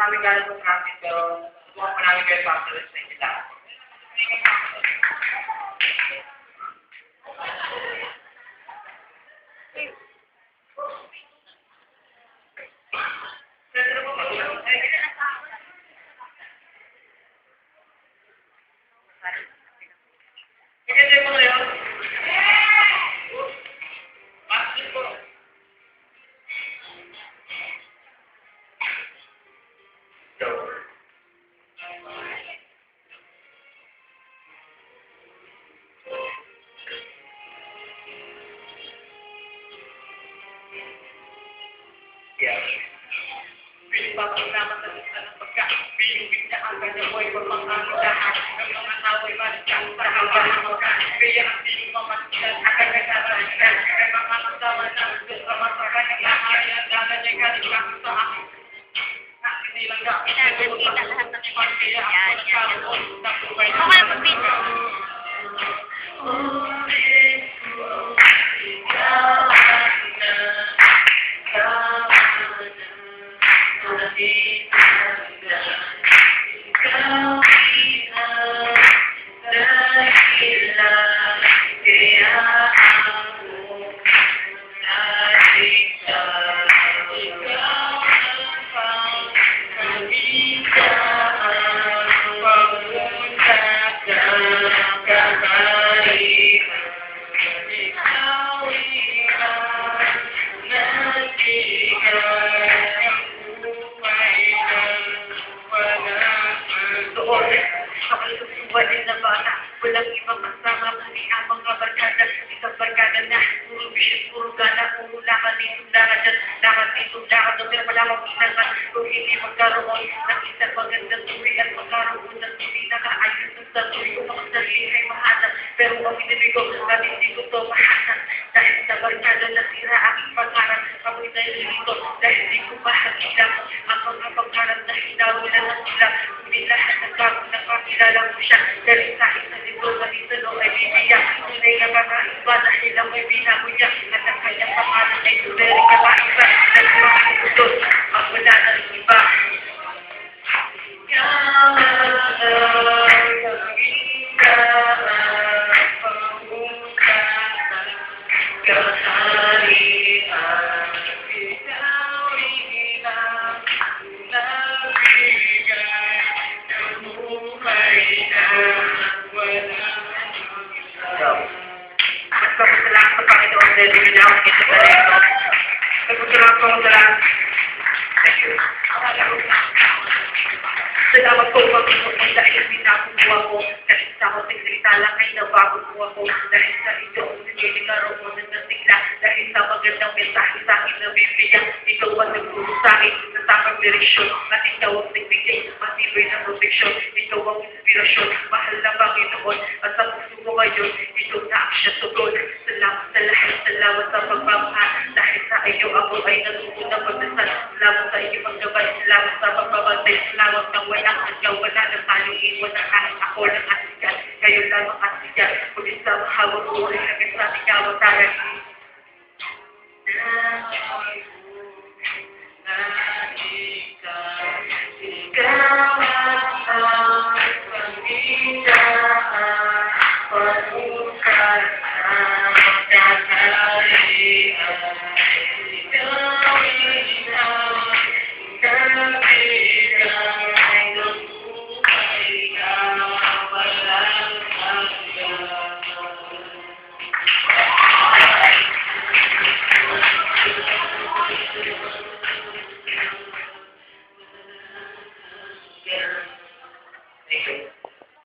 namin galing sa traffic, pero buwan pa namin kayo sa after sa inyo lahat. Kasi mo ngayon, masin po. Pinipapaglaman na sa ng pagka-bilubig na ang kanya mo ay pagpapangalahan ng mga tao ay maligyan para hanggang ang mga kaya ang piling mamasilan akan nagkakalitan ay mga kasama na gusto sa masakan ng lahayan dala niya galing lang sa akin. Hindi lang ka. Kita lahat ng pagkaya ang nagkaroon ng buhay na wala pang video. Walang na bata, walang ibang kasama, kundi ang mga barkada, isang barkada na, puro bisyos, puro gana, puro lakan dito, lakan dito, pero wala magkinang man, kung hindi magkaroon ng isang magandang turi at magkaroon ng turi na kaayos ng sarili ko, mga sarili ay mahanap, pero ang pinili ko, at hindi ko to mahanap, dahil sa barkada na sira aking pangarap, ako'y nalilito, dahil hindi ko mahakita, ang mga pangarap na hinaw nila ng sila, hindi lahat nakakilala mo siya, dahil sa isa dito, dito no ay bibiyak, tunay na mga iba dahil ang may binago niya, at ang kanyang pangalan ay very kakaiba, at mga ito, ang wala ng iba. Nagpapasalamat sa Panginoon dahil binigyan kita sa rito. Nagpapasalamat po sa lahat. Thank you. Salamat po Panginoon dahil binakuha ko dahil sa ako salita lang ay nabago po ako dahil sa ito ang nagkikaroon mo ng nasigla dahil sa magandang mensahe sa akin na Biblia. Ikaw ang nagturo sa akin sa tamang direksyon at ikaw ang nagbigay ng matibay na proteksyon. Ikaw ang inspirasyon, mahal na Panginoon at sa puso mo ngayon, ikaw na ang siya tugod. Salamat sa lahat, salamat sa pagmamahal dahil sa iyo ako ay natuto na pagdasal. Salamat sa iyo paggabay, salamat sa pagbabantay, salamat ng walang hanggang wala ng paluin, walang kahit ako ng asigan. Kayo lang ang asigan, kulit sa mahawag ko rin hanggang sa ikaw ang taran. Thank you.